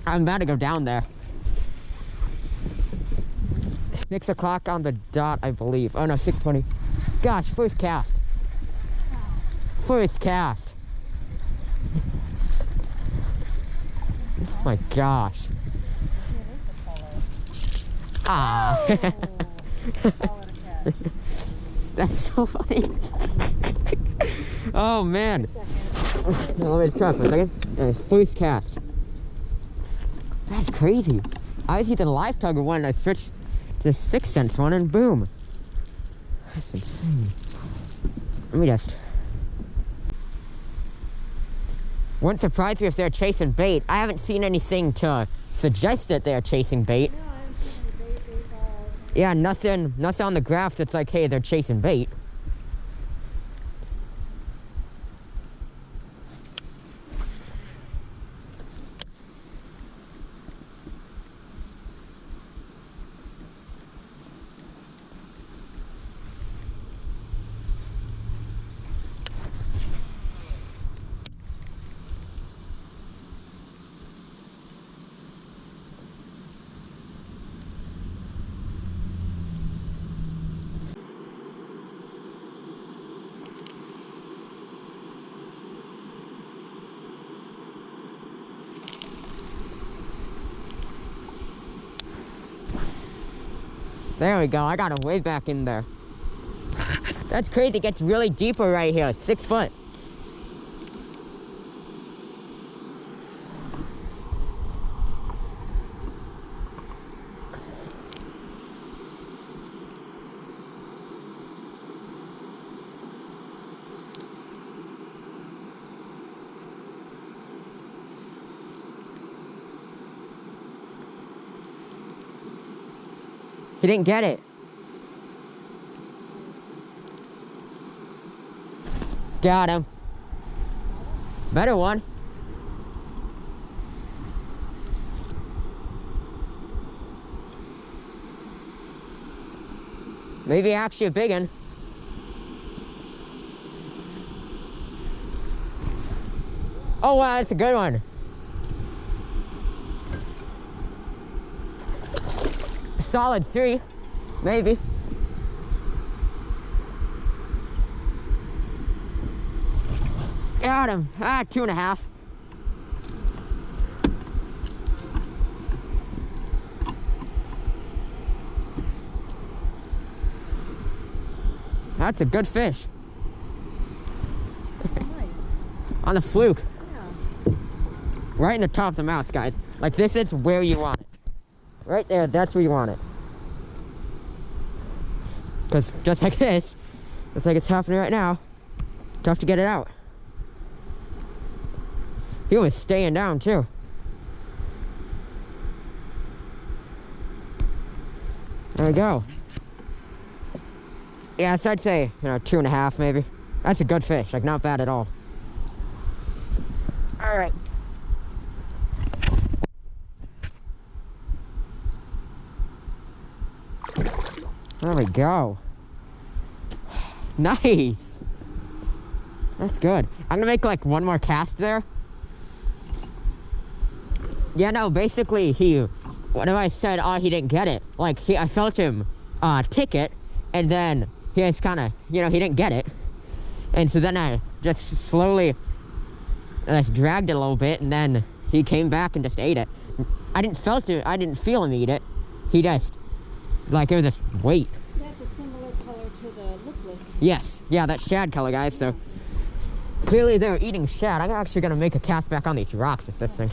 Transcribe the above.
I'm about to go down there. 6 o'clock on the dot, I believe. Oh no, 6:20. Gosh, first cast. First cast. Oh my gosh. Ah. That's so funny. Oh man. Let me just try for a second. First cast. That's crazy. I was using a live tugger one and I switched to the 6th Sense one and boom. That's insane. Let me just. Wouldn't surprise me if they're chasing bait. I haven't seen anything to suggest that they're chasing bait. No, I haven't seen any bait. Yeah, nothing on the graph that's like, hey, they're chasing bait. There we go, I got him way back in there. That's crazy, it gets really deeper right here, 6 foot. He didn't get it. Got him. Better one. Maybe actually a big one. Oh wow, that's a good one. Solid 3, maybe. Got him. 2.5. That's a good fish. Nice. On the fluke. Yeah. Right in the top of the mouth, guys. Like this is where you want it. Right there, that's where you want it. Because just like this, looks like it's happening right now. Tough to get it out. He was staying down too. There we go. Yeah, so I'd say, 2.5 maybe. That's a good fish, like not bad at all. All right. There we go. Nice. That's good. I'm gonna make like one more cast there. Yeah, no, basically whenever I said, oh, he didn't get it, like I felt him tick it, and then he just kinda, he didn't get it. And so then I just slowly just dragged it a little bit, and then he came back and just ate it. I didn't feel him eat it. He just, like, it was just weight. That's a similar color to the lookless. Yes, yeah, that's shad color, guys, so clearly they're eating shad. I'm actually gonna make a cast back on these rocks with this thing.